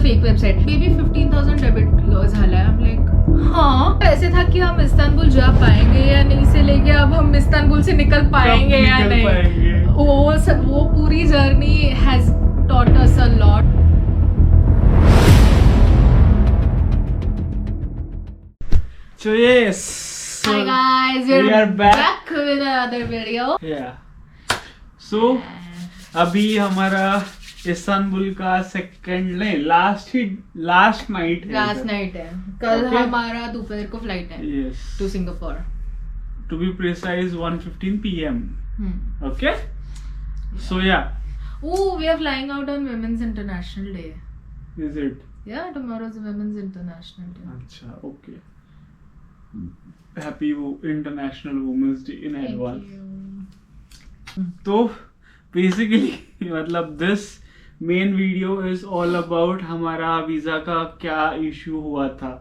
Fake website. Baby 15,000 debit झालाय. I'm like हाँ, ऐसे था कि हम इस्तांबुल जा पाएंगे या नहीं से लेके अब हम इस्तांबुल से निकल पाएंगे या नहीं. वो पूरी journey has taught us a lot. So yes. Hi guys, we are back with another video. Yeah. So अभी हमारा इस्तांबुल का सेकंड नहीं लास्ट नाइट है. कल हमारा दोपहर को फ्लाइट है. Yes. To Singapore. To be precise, 1:15 p.m. Okay. So yeah. Oh, we are flying out on Women's International Day. Is it? Yeah, tomorrow's Women's International Day. अच्छा, okay. Happy International Women's Day in advance. तो basically मतलब this main video is all about हमारा visa का क्या issue हुआ था.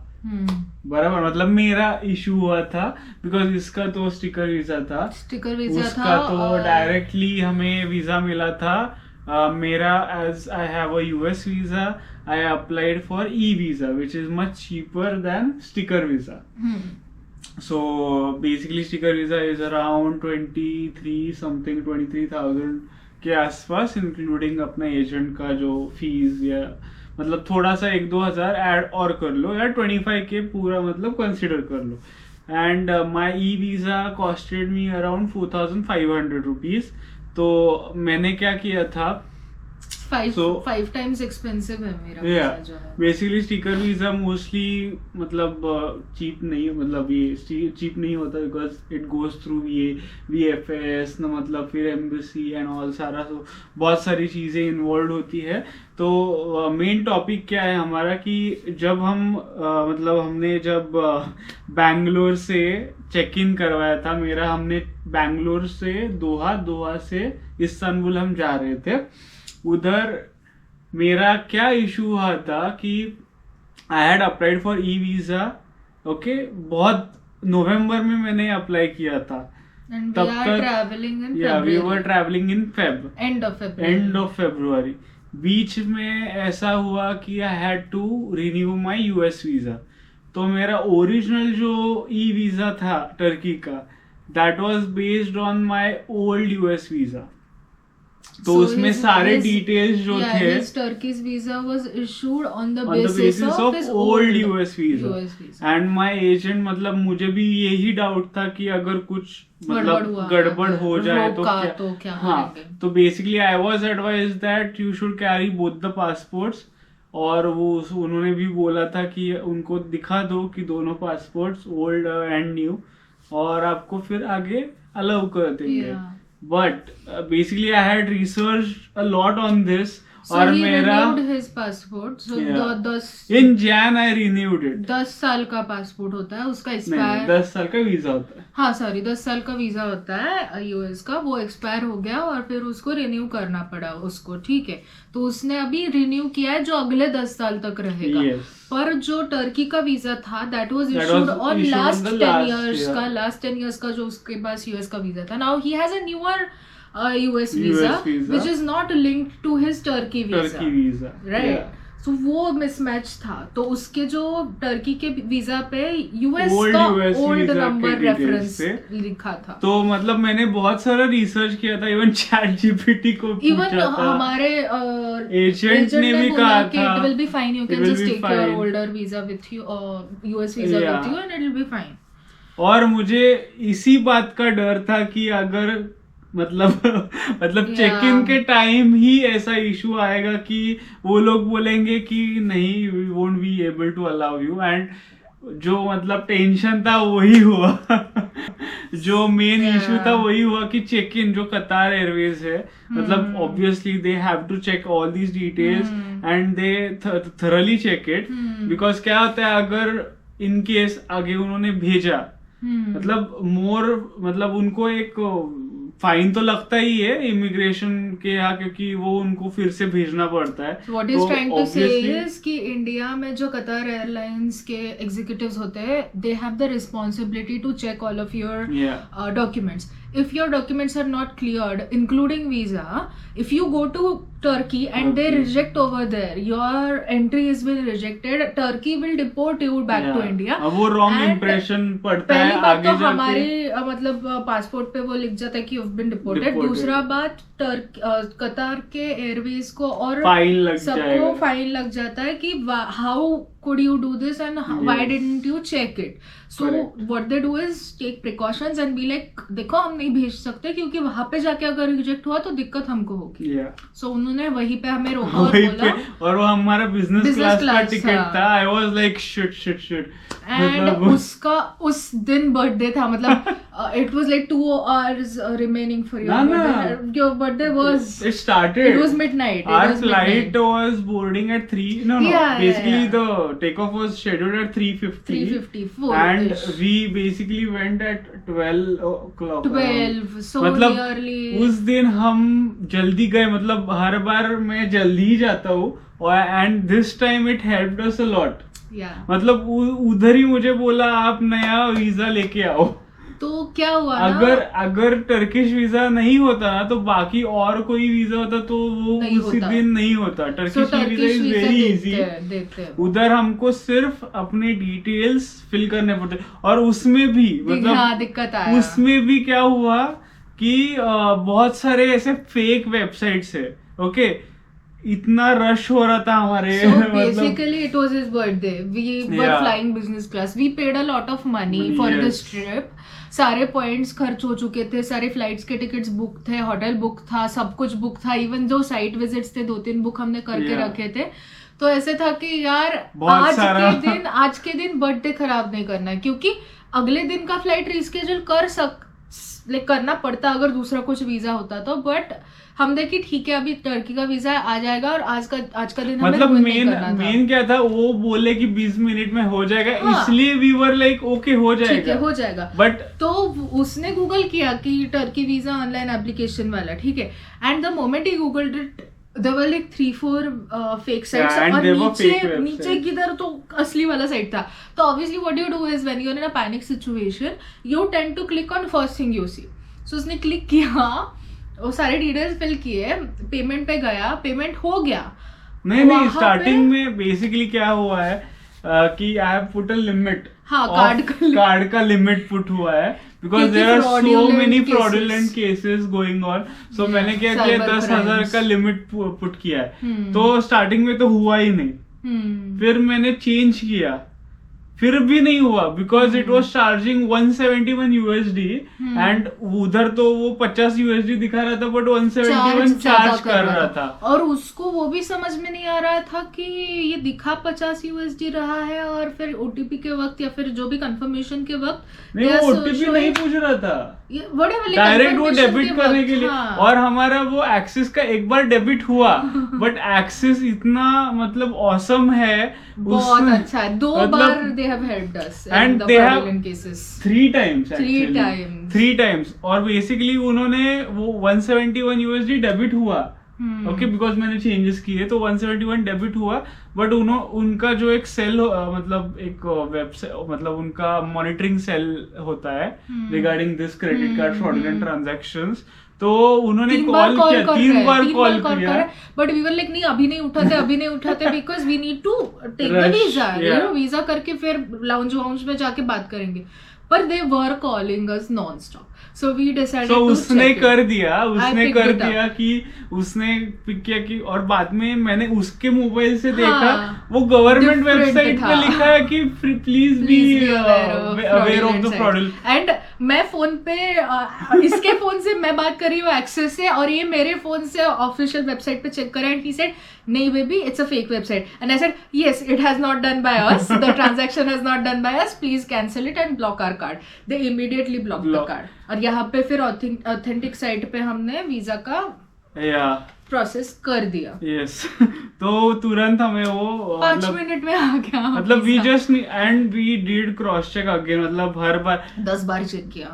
बराबर, मतलब मेरा इशू हुआ था बिकॉज इसका तो स्टिकर वीजा था. उसका तो डायरेक्टली हमें वीजा मिला था. मेरा as I have a US visa, I applied for e-visa which is much cheaper than sticker visa. So basically sticker visa is around 23,000 के आसपास including अपना एजेंट का जो फीस या मतलब थोड़ा सा 1-2 हज़ार ऐड और कर लो या 25 के पूरा मतलब कंसिडर कर लो. And my e visa costed me around 4,500 rupees. तो मैंने क्या किया था, 5 times expensive है मेरा वीजा जो है. बेसिकली स्टिकर वीजा मोस्टली मतलब चीप नहीं, मतलब ये चीप नहीं होता because it goes through VFS ना, मतलब फिर एम्बेसी एंड ऑल सारा. तो बहुत सारी चीज़ें इन्वॉल्व होती है. तो मेन टॉपिक क्या है हमारा कि जब हम मतलब हमने जब बैंगलोर से चेक इन करवाया था मेरा, हमने बैंगलोर से दोहा से इस्तांबुल हम जा रहे थे. उधर मेरा क्या इशू हुआ था कि I had applied for e visa. Okay, बहुत नवंबर में मैंने अप्लाई किया था. तब तक we were travelling in end of February. बीच में ऐसा हुआ कि I had to renew my US visa. तो मेरा ओरिजिनल जो ई वीजा था टर्की का, that was based on my old US visa. तो उसमें सारे डिटेल्स जो थे, Turkish visa was issued on the basis of his old US visa. And my agent, मतलब मुझे भी यही डाउट था कि अगर कुछ मतलब गड़बड़ हो जाए तो क्या. हाँ, तो basically I was advised that you should carry both the passports. और वो उन्होंने भी बोला था कि उनको दिखा दो कि दोनों पासपोर्ट्स ओल्ड एंड न्यू, और आपको फिर आगे अलाउ कर देंगे. But basically I had researched a lot on this. So और he मेरा renewed his passport. So in Jan I renewed it. 10 साल का पासपोर्ट होता है उसका एक्सपायर. 10 साल का वीजा होता है. हाँ सॉरी, 10 साल का वीजा होता है यूएस का. वो एक्सपायर हो गया और फिर उसको रिन्यू करना पड़ा उसको. ठीक है, तो उसने अभी रिन्यू किया है जो अगले 10 साल तक रहेगा. पर जो टर्की का वीजा था that was issued on last 10 years का जो उसके पास यूएस का वीजा था. Now he has a newer US visa which is not linked to his Turkey visa. Right. So वो मिसमैच था. तो उसके जो टर्की के वीजा पे यूएस का ओल्ड नंबर रेफरेंस लिखा था. तो मतलब मैंने बहुत सारा रिसर्च किया था. इवन ChatGPT को पूछा था. हमारे एजेंट ने भी कहा था it will be fine, you can just take your older visa with you or US visa with you and it will be fine. और मुझे इसी बात का डर था कि अगर मतलब चेक इन के टाइम ही ऐसा इशू आएगा कि वो लोग बोलेंगे कि नहीं, we won't be able to allow you. And जो मतलब टेंशन था वही हुआ. जो मेन इशू था वही हुआ कि चेक इन जो कतार एयरवेज है, मतलब obviously they have to check all these details and they thoroughly check it. Because क्या होता है, अगर इन केस आगे उन्होंने भेजा मतलब उनको एक फाइन तो लगता ही है इमिग्रेशन के यहाँ, क्योंकि वो उनको फिर से भेजना पड़ता है. What is trying to say is कि इंडिया में जो कतार एयरलाइंस के एग्जीक्यूटिव्स होते हैं, they have the responsibility to check all of your documents. if your documents are not cleared, including visa, if you go to Turkey and they reject over there, your entry has been rejected. Turkey will deport you back to India. अब वो wrong impression पड़ता है पहली बात आगे तो जाके. हमारे मतलब पासपोर्ट पे वो लिख जाता है कि you've been deported. दूसरा बात कतार के एयरवेज को और फाइन लग सबको फाइन लग जाता है कि how could you do this and why didn't you check it? So what they do is take precautions and be like, देखो हम नहीं भेज सकते क्योंकि वहां पे जाके अगर रिजेक्ट हुआ तो दिक्कत हमको होगी. So उन्होंने वहीं पे हमें रोका और बोला, और वो हमारा बिजनेस क्लास का टिकट था. I was like shit and उसका उस दिन बर्थडे था, मतलब it was like 2 hours remaining for your birthday. Your birthday was, it started, it was midnight. Our flight was boarding at 3. Basically the takeoff was scheduled at 3:50 and we basically went at 12 o'clock. 12 so मतलब nearly. उस दिन हम जल्दी गए, मतलब हर बार मैं जल्दी ही जाता हूँ, and this time it helped us a lot. मतलब उधर ही मुझे बोला आप नया वीजा लेके आओ. तो क्या हुआ अगर टर्किश वीजा नहीं होता ना तो बाकी और कोई वीजा होता तो वो उसी दिन नहीं होता. Turkish visa is very easy. उधर हमको सिर्फ अपने डिटेल्स फिल करने पड़ते और उसमें भी मतलब दिक्कत आया. उसमें भी क्या हुआ कि बहुत सारे ऐसे फेक वेबसाइट्स है. ओके, इतना रश हो रहा था हमारे. So basically it was his birthday. We were flying business class. We paid a lot of money for this trip. सारे पॉइंट्स खर्च हो चुके थे, सारे फ्लाइट्स के टिकट्स बुक थे, होटल बुक था, सब कुछ बुक था. इवन जो साइट विजिट्स थे 2-3 बुक हमने करके रखे थे. तो ऐसे था कि यार आज के दिन बर्थडे खराब नहीं करना है, क्योंकि अगले दिन का फ्लाइट रिस्केड्यूल करना पड़ता अगर दूसरा कुछ वीजा होता तो. बट हम देखे ठीक है अभी टर्की का वीजा आ जाएगा और आज का दिन मतलब मेन क्या था, वो बोले कि 20 मिनट में हो जाएगा. इसलिए वी वर लाइक ओके हो जाएगा. बट तो उसने गूगल किया कि टर्की वीजा ऑनलाइन एप्लीकेशन वाला, ठीक है. And the moment he googled it there were like 3-4 fake sites और नीचे किधर तो असली वाला साइट था. तो obviously what you do is when you're in a panic situation you tend to click on first thing you see. So उसने click किया, वो सारे डिटेल्स फिल किए, पेमेंट पे गया, पेमेंट हो गया. नहीं स्टार्टिंग में बेसिकली क्या हुआ है कि I have put a limit. Card का लिमिट पुट हुआ है because there are so many fraudulent cases going on. So मैंने क्या किया 10,000 का लिमिट पुट किया है. तो स्टार्टिंग में तो हुआ ही नहीं. फिर मैंने चेंज किया, फिर भी नहीं हुआ because it was charging 171 USD and उधर तो वो 50 USD दिखा रहा था बट 171 चार्ज कर रहा था. और उसको वो भी समझ में नहीं आ रहा था कि ये दिखा 50 USD रहा है और फिर OTP के वक्त या फिर जो भी कंफर्मेशन के वक्त नहीं वो OTP नहीं पूछ रहा था, डायरेक्ट वो डेबिट करने के लिए. और हमारा वो एक्सिस का एक बार डेबिट हुआ बट एक्सिस इतना मतलब ऑसम है, बहुत अच्छा है. 2 बार they have helped us and the they have cases 3 times और बेसिकली उन्होंने वो 171 USD डेबिट हुआ. ओके बिकॉज मैंने चेंजेस किए तो 171 डेबिट हुआ. बट उनका जो एक सेल मतलब एक वेबसाइट मतलब उनका मॉनिटरिंग सेल होता है regarding this credit card fraudulent transactions. तो उन्होंने 3 बार कॉल किया बट वी वर लाइक नहीं अभी नहीं उठाते because we need to take the visa. Visa करके फिर लाउंज में जाके बात करेंगे. पर they were calling us non stop. So we decided to उसने कर दिया कि उसने पिक किया कि और बाद में मैंने उसके मोबाइल से देखा वो गवर्नमेंट वेबसाइट पे लिखा है कि please be aware of the fraud. And मैं फोन पे इसके फोन से मैं बात कर रही हूँ एक्सेस से और ये मेरे फोन से ऑफिशियल वेबसाइट पे चेक करा. एंड ही सेड नहीं baby it's a fake website. And I said yes it has not done by us, the transaction has not done by us, please cancel it and block our card. They immediately block the card. और यहाँ पे फिर authentic site पे हमने visa का process कर दिया. Yes तो तुरंत हमें वो 5 मिनट में आ गया. मतलब we just and we did cross check again. मतलब हर बार 10 बार चेक किया.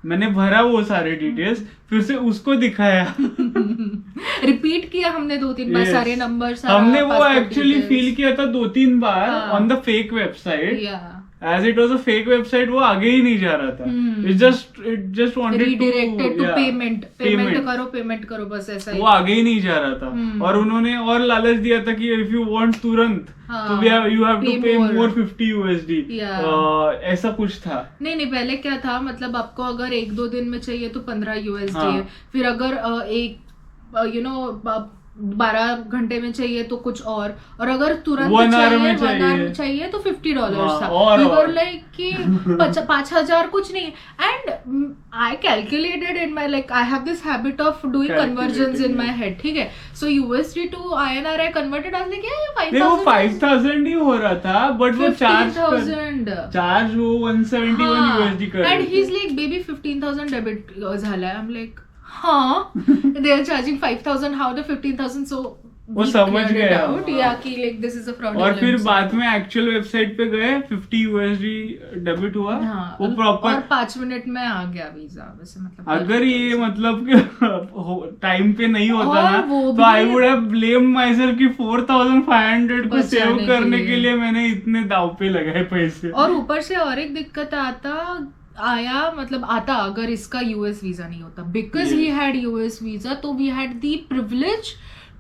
मैंने भरा वो सारे डिटेल्स, फिर से उसको दिखाया, रिपीट किया हमने 2-3 बार सारे नंबर. हमने वो एक्चुअली फिल किया था 2-3 बार on the fake website. as it was a fake website, वो आगे ही नहीं जा रहा था. It just wanted redirected to yeah, payment करो बस ऐसा ही. वो आगे ही नहीं जा रहा था. और उन्होंने और लालच दिया था कि if you want तुरंत तो you have to pay more 50 USD. ऐसा कुछ था. नहीं पहले क्या था, मतलब आपको अगर 1-2 दिन में चाहिए तो 15 USD है. फिर अगर एक 12 घंटे में चाहिए तो कुछ और अगर तुरंत 1 hour चाहिए में 1 hour में चाहिए तो $50 था. लाइक कि 5,000 कुछ नहीं. And I calculated in my, like I have this habit of doing conversions in my head. ठीक है, so USD to INR I converted आज लेके 5,000 ही हो रहा था, बट वो चार्ज वो 171 USD कर. And he is like baby 15,000 debit झाला. आई एम लाइक हाँ, they are charging 5,000, how the 15,000, so वो समझ गया कि like this is a fraudulent. और फिर बाद में एक्चुअल वेबसाइट पे गए, 50 USD डेबिट हुआ. वो प्रॉपर और 5 मिनट में आ गया वीजा. वैसे मतलब अगर ये मतलब टाइम पे नहीं होता ना तो I would have blamed my self कि 4,500 को सेव करने के लिए मैंने इतने दाव पे लगाए पैसे. और ऊपर से और एक दिक्कत आता अगर इसका US वीजा नहीं होता, because he had US visa, तो we had the privilege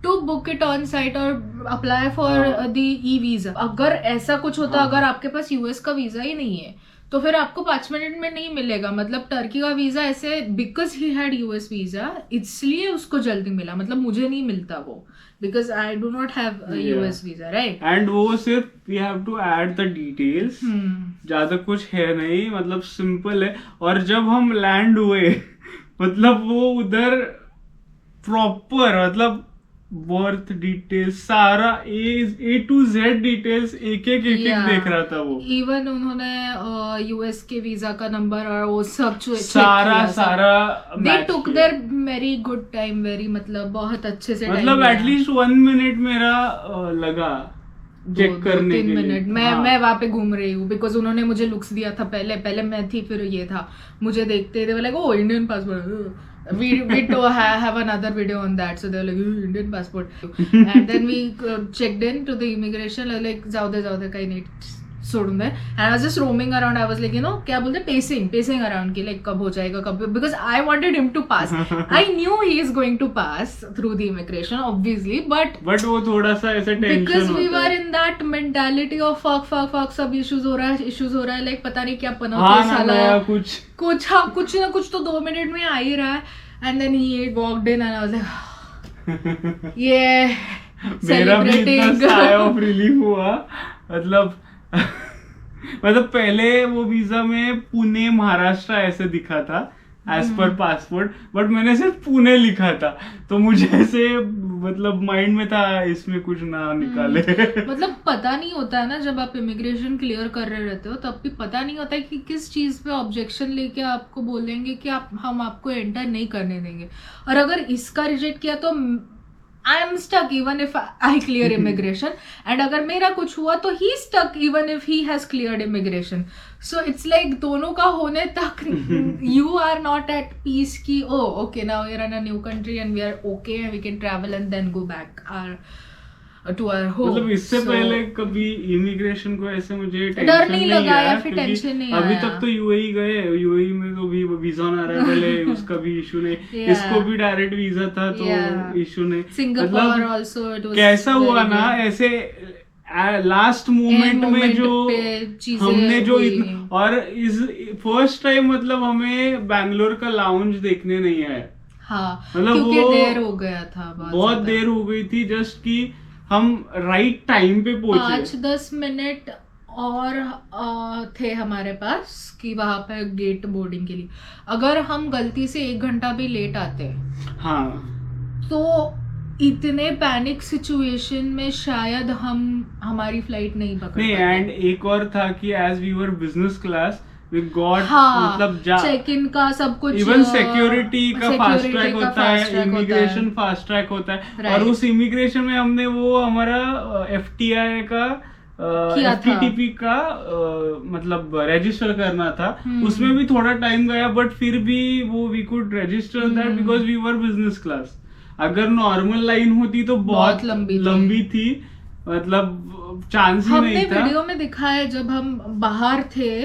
to book it on site और अप्लाई फॉर द ई-वीजा. अगर ऐसा कुछ होता, अगर आपके पास US का वीजा ही नहीं है तो फिर आपको 5 मिनट में नहीं मिलेगा. मतलब टर्की का वीजा ऐसे, because he had US visa, इसलिए उसको जल्दी मिला. मतलब मुझे नहीं मिलता वो, because I do not have a US visa, right? And वो सिर्फ we have to add the details. ज्यादा कुछ है नहीं, मतलब सिंपल है. और जब हम लैंड हुए मतलब वो उधर प्रॉपर मतलब बर्थ डिटेल्स सारा A to Z डिटेल्स एक देख रहा था वो. इवन उन्होंने US के वीजा का नंबर और वो सब सारा they took their very good time, very मतलब बहुत अच्छे से मतलब एटलीस्ट 1 मिनट मेरा लगा चेक करने के लिए. 3 मिनट मैं वहाँ पे घूम रही हूँ, बिकॉज उन्होंने मुझे लुक्स दिया था. पहले मैं थी, फिर ये था. मुझे देखते थे like oh Indian passport. we have another video on that, so they were like Indian passport. And then we checked in to the immigration, like जाओ दे काही नहीं छोड़ूंगा. And I was just roaming around. I was like, क्या बोलते, pacing around की like कब हो जाएगा कब, because I wanted him to pass. I knew he is going to pass through the immigration obviously, but वो थोड़ा सा ऐसा tension because we were in that mentality of fuck सब issues हो रहा है like पता नहीं क्या पनौती साला कुछ ना कुछ तो 2 मिनट में आ ही रहा है. And then he walked in and I was like yeah, मेरा भी इतना sigh of relief हुआ. मतलब पहले वो वीजा में पुणे महाराष्ट्र ऐसे दिखा था एज पर पासपोर्ट, बट मैंने सिर्फ पुणे लिखा था तो मुझे ऐसे मतलब माइंड में था इसमें कुछ ना निकाले. मतलब पता नहीं होता है ना, जब आप इमिग्रेशन क्लियर कर रहे रहते हो तब भी पता नहीं होता है कि किस चीज पे ऑब्जेक्शन लेके आपको बोलेंगे कि हम आपको एंटर नहीं करने देंगे. और अगर इसका रिजेक्ट किया तो I am stuck even if I clear immigration, and अगर मेरा कुछ हुआ तो he stuck even if he has cleared immigration. So it's like दोनों का होने तक you are not at peace कि oh okay now we are in a new country and we are okay and we can travel and then go back to our home. मतलब इससे पहले कभी immigration को ऐसे मुझे डर नहीं लगा या फिर टेंशन नहीं आया. अभी तक तो UAE गए, UAE में तो भी वीजा ऑन अराइवल है, उसका भी इशू नहीं. इसको भी डायरेक्ट वीजा था तो इशू नहीं. सिंगापुर आल्सो इट वाज कैसा हुआ ना ऐसे लास्ट मोमेंट में जो हमने जो और इस फर्स्ट टाइम मतलब हमें बैंगलोर का लाउंज देखने नहीं आया. मतलब क्योंकि देर हो गया था, बहुत देर हो गई थी. जस्ट कि हम राइट टाइम पे पहुंचे. 5-10 मिनट और थे हमारे पास कि वहां पे गेट बोर्डिंग के लिए. अगर हम गलती से 1 घंटा भी लेट आते तो इतने पैनिक सिचुएशन में शायद हमारी फ्लाइट नहीं पकड़ पाते. एंड एक और था कि as we were business class we got मतलब चेक इन का सब कुछ, इवन सिक्योरिटी का फास्ट ट्रैक होता है, इमिग्रेशन फास्ट ट्रैक होता है. और उस इमिग्रेशन में हमने वो हमारा FTI का FTTP का मतलब रजिस्टर करना था. उसमें भी थोड़ा टाइम गया, बट फिर भी वो we could register that because we were business class. अगर नॉर्मल लाइन होती तो बहुत लंबी थी. मतलब चांस ही नहीं हमने था। वीडियो में दिखा है जब हम बाहर थे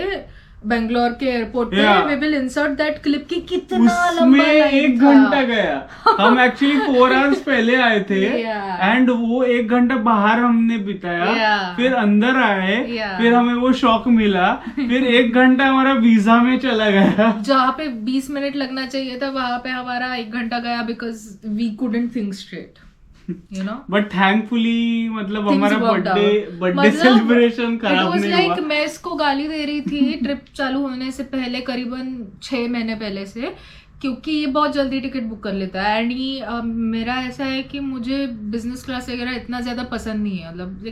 बेंगलोर के एयरपोर्ट पे, we will insert that clip कि कितना लंबा उसमें लाइन 1 था। घंटा गया। हम एक्चुअली 4 आवर्स पहले आए थे एंड वो 1 घंटा बाहर हमने बिताया, फिर अंदर आए, फिर हमें वो शॉक मिला, फिर 1 घंटा हमारा वीजा में चला गया। जहाँ पे 20 मिनट लगना चाहिए था वहां पे हमारा 1 घंटा गया because we couldn't think straight, you know. But thankfully मतलब Things हमारा worked out. बर्थडे सेलिब्रेशन खराब नहीं like, हुआ। मैं इसको गाली दे रही थी ट्रिप चालू होने से पहले, करीबन 6 महीने पहले से, क्योंकि ये बहुत जल्दी टिकट बुक कर लेता है। एंड ये मेरा ऐसा है कि मुझे बिजनेस क्लास वगैरह इतना ज्यादा पसंद नहीं है, मतलब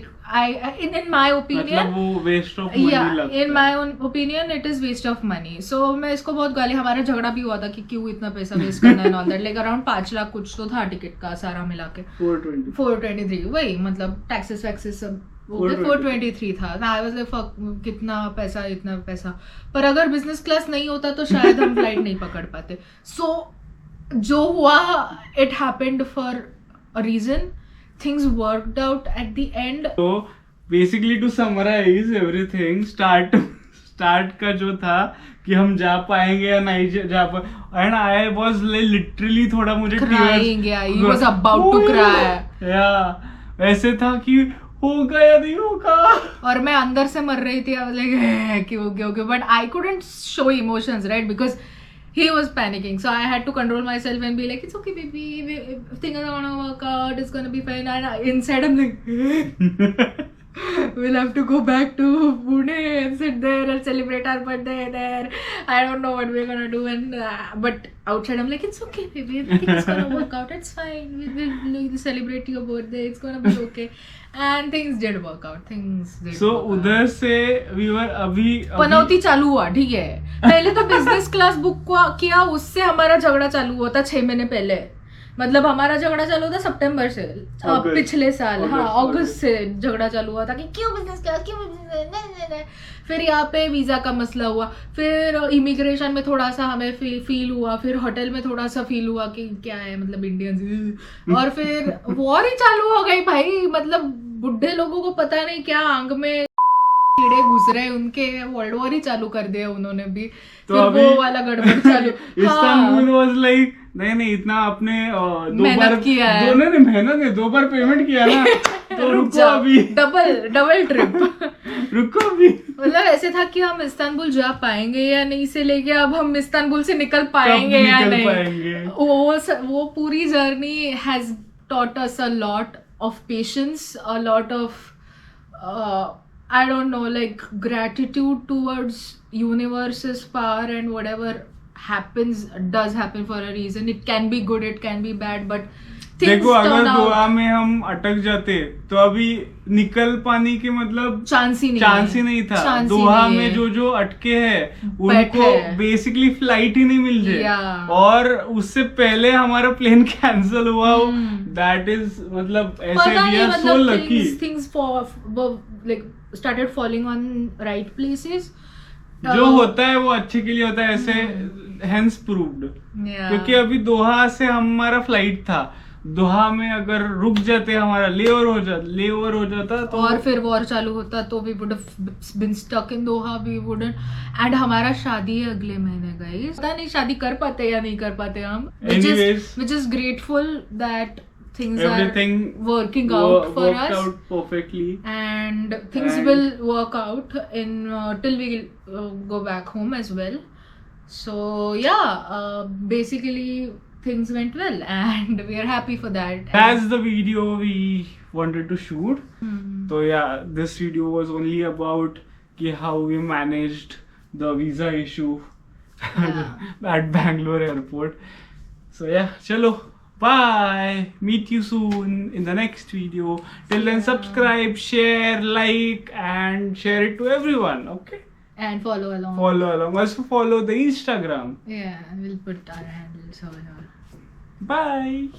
इन माय ओपिनियन, मतलब वो वेस्ट ऑफ मनी लगता है। In my opinion it is waste of money. So मैं इसको बहुत गाली, हमारा झगड़ा भी हुआ था कि क्यों इतना पैसा वेस्ट करना है, all that, like around 5 lakh कुछ तो था टिकट का सारा मिला के, 423 वही, मतलब टैक्सेस वैक्सेस सब 423 था। आई वाज लाइक फक, कितना पैसा, इतना पैसा। पर अगर बिजनेस क्लास नहीं होता तो शायद हम फ्लाइट नहीं पकड़ पाते। सो जो हुआ, it happened for a reason, things worked out at the end. तो basically to summarize everything, start का जो था कि हम जा पाएंगे या नहीं जा पाए, एंड आई वाज लिटरली थोड़ा मुझे crying, yeah, he was about to cry. या ऐसे था कि होगा या नहीं होगा, और मैं अंदर से मर रही थी, क्यों, but I couldn't show emotions, right, because he was panicking, so I had to control myself and be like, it's okay baby, things are gonna work out, it's gonna be fine. And inside I'm like we'll have to go back to Pune and sit there and celebrate our birthday there. I don't know what we're gonna do, and but outside I'm like, it's okay baby, everything is gonna work out, it's fine, we'll celebrate your birthday, it's gonna be okay. And things did work out, so उधर से we were अभी पनौती चालू हुआ, ठीक है। पहले तो business class book किया, उससे हमारा झगड़ा चालू हुआ था 6 महीने पहले, मतलब हमारा झगड़ा चालू था सितंबर से, पिछले साल, हाँ अगस्त से झगड़ा चालू हुआ था कि क्यों बिजनेस क्लास, क्यों नहीं। फिर यहाँ पे वीजा का मसला हुआ, फिर इमिग्रेशन में थोड़ा सा हमें फील हुआ, फिर होटल में थोड़ा सा फील हुआ कि क्या है, मतलब इंडियंस, और फिर वॉर ही चालू हो गई भाई। मतलब बुढ़े लोगों को पता नहीं क्या आंग में कीड़े घुस रहे, उनके वर्ल्ड वॉर ही चालू कर दिया उन्होंने भी। तो फिर वो वाला गड़बड़ चालू। इस्तांबुल वाज लाइक नहीं इतना आपने 2 बार किया है, दोनों ने मेहनत नहीं, 2 बार पेमेंट किया ना, तो रुको अभी, डबल ट्रिप रुको अभी। मतलब ऐसे था कि हम इस्तांबुल जा पाएंगे या नहीं से लेके अब हम इस्तांबुल से निकल पाएंगे या नहीं। वो पूरी journey has taught us a lot of patience, a lot of I don't know, like gratitude towards universe's power, and whatever happens does happen for a reason. It can be good, it can be bad, but things देखो turn अगर out. दोहा में हम अटक जाते तो अभी निकल पाने के मतलब चांस ही नहीं था। दोहा में जो अटके हैं उनको बेसिकली फ्लाइट ही नहीं मिल रही, और उससे पहले हमारा प्लेन कैंसिल हुआ। दैट इज मतलब ऐसे we are so lucky, things like started falling on right places. जो होता है वो अच्छे के लिए होता है, ऐसे hence proved. क्योंकि अभी दोहा से हमारा फ्लाइट था, दोहा में अगर रुक जाते हमारा लेओवर हो जाता तो, और फिर वॉर चालू होता तो we would have been stuck in Doha, we wouldn't. And हमारा शादी है अगले महीने गाइस, पता नहीं शादी कर पाते या नहीं कर पाते हम, which is grateful that things everything are working out for us, worked out perfectly, and things will work out in till we go back home as well. So yeah, basically things went well and we are happy for that. That's the video we wanted to shoot. So yeah, this video was only about how we managed the visa issue at Bangalore airport. So yeah, chalo, bye, meet you soon in the next video. Till then, subscribe, share, like, and share it to everyone. Okay, and follow along. Also follow the Instagram. Yeah, we'll put our handles over. Bye.